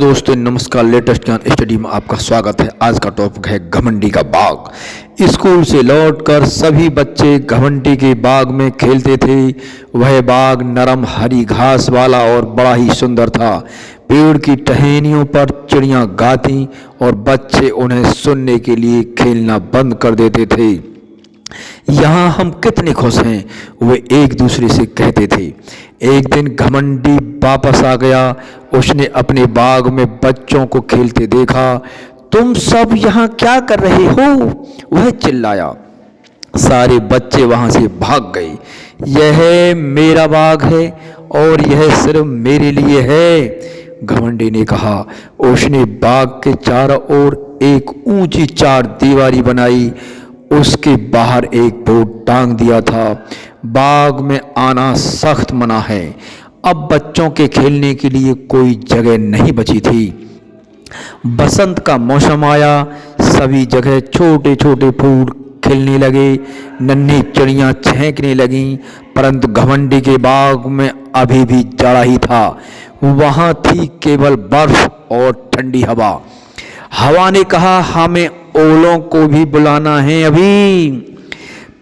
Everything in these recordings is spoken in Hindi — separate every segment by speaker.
Speaker 1: दोस्तों नमस्कार। लेटेस्ट ज्ञान स्टडी में आपका स्वागत है। आज का टॉपिक है घमंडी का बाग। स्कूल से लौटकर सभी बच्चे घमंडी के बाग में खेलते थे। वह बाग नरम हरी घास वाला और बड़ा ही सुंदर था। पेड़ की टहनियों पर चिड़ियां गाती और बच्चे उन्हें सुनने के लिए खेलना बंद कर देते थे। यहाँ हम कितने खुश हैं, वे एक दूसरे से कहते थे। एक दिन घमंडी वापस आ गया। उसने अपने बाग में बच्चों को खेलते देखा। तुम सब यहाँ क्या कर रहे हो, वह चिल्लाया। सारे बच्चे वहां से भाग गए। यह मेरा बाग है और यह सिर्फ मेरे लिए है, घमंडी ने कहा। उसने बाग के चारों ओर एक ऊंची चार दीवारी बनाई। उसके बाहर एक बोर्ड टांग दिया था, बाग में आना सख्त मना है। अब बच्चों के खेलने के लिए कोई जगह नहीं बची थी। बसंत का मौसम आया। सभी जगह छोटे छोटे फूल खिलने लगे, नन्ही चिड़ियां चहकने लगीं। परंतु घमंडी के बाग में अभी भी जाड़ा ही था। वहां थी केवल बर्फ और ठंडी हवा। हवा ने कहा, हमें ओलों को भी बुलाना है अभी।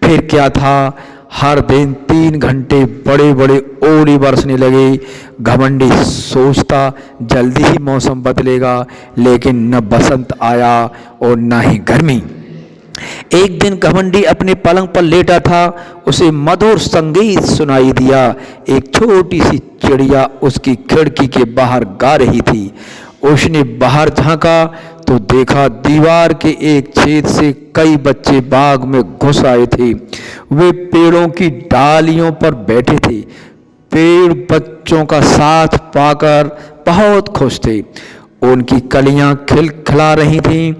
Speaker 1: फिर क्या था, हर दिन 3 घंटे बड़े बड़े ओले बरसने लगे। घमंडी सोचता जल्दी ही मौसम बदलेगा, लेकिन न बसंत आया और न ही गर्मी। एक दिन घमंडी अपने पलंग पर लेटा था। उसे मधुर संगीत सुनाई दिया। एक छोटी सी चिड़िया उसकी खिड़की के बाहर गा रही थी। उसने बाहर झांका तो देखा दीवार के एक छेद से कई बच्चे बाग में घुस आए थे। वे पेड़ों की डालियों पर बैठे थे। पेड़ बच्चों का साथ पाकर बहुत खुश थे। उनकी कलियां खिलखिला रही थीं।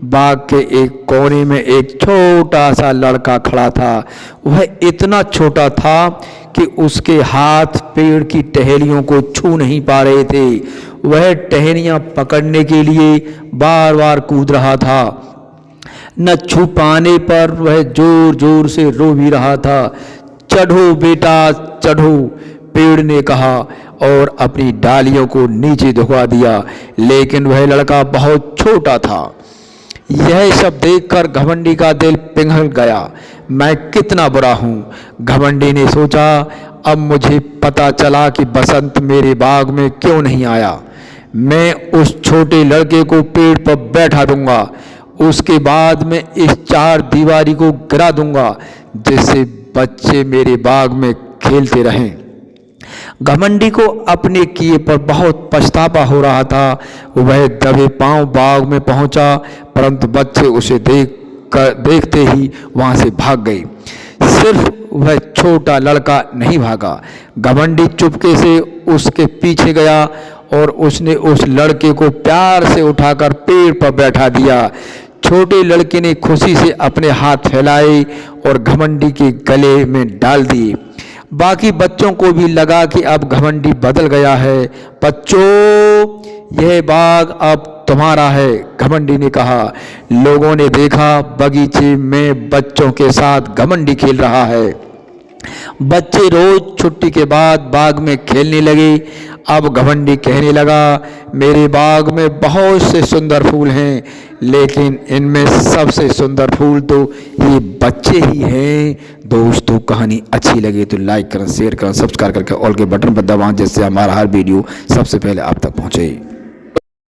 Speaker 1: बाग के एक कोने में एक छोटा सा लड़का खड़ा था। वह इतना छोटा था कि उसके हाथ पेड़ की टहनियों को छू नहीं पा रहे थे। वह टहनियां पकड़ने के लिए बार बार कूद रहा था। न छू पाने पर वह जोर जोर से रो भी रहा था। चढ़ो बेटा चढ़ो, पेड़ ने कहा और अपनी डालियों को नीचे झुका दिया। लेकिन वह लड़का बहुत छोटा था। यह सब देखकर घमंडी का दिल पिघल गया। मैं कितना बुरा हूँ, घमंडी ने सोचा। अब मुझे पता चला कि बसंत मेरे बाग में क्यों नहीं आया। मैं उस छोटे लड़के को पेड़ पर बैठा दूंगा। उसके बाद मैं इस चार दीवारी को गिरा दूंगा, जिससे बच्चे मेरे बाग में खेलते रहें। घमंडी को अपने किए पर बहुत पछतावा हो रहा था। वह दबे पांव बाग में पहुंचा, परंतु बच्चे उसे देखते ही वहां से भाग गए। सिर्फ वह छोटा लड़का नहीं भागा। घमंडी चुपके से उसके पीछे गया और उसने उस लड़के को प्यार से उठाकर पेड़ पर बैठा दिया। छोटे लड़के ने खुशी से अपने हाथ फैलाए और घमंडी के गले में डाल दिए। बाकी बच्चों को भी लगा कि अब घमंडी बदल गया है। बच्चों, यह बाग अब तुम्हारा है, घमंडी ने कहा। लोगों ने देखा बगीचे में बच्चों के साथ घमंडी खेल रहा है। बच्चे रोज छुट्टी के बाद बाग में खेलने लगे। अब घमंडी कहने लगा, मेरे बाग में बहुत से सुंदर फूल हैं, लेकिन इनमें सबसे सुंदर फूल तो ये बच्चे ही हैं। दोस्तों, कहानी अच्छी लगे तो लाइक करें, शेयर करें, सब्सक्राइब करके ऑल के बटन पर दबाएं, जिससे हमारा हर वीडियो सबसे पहले आप तक पहुंचे।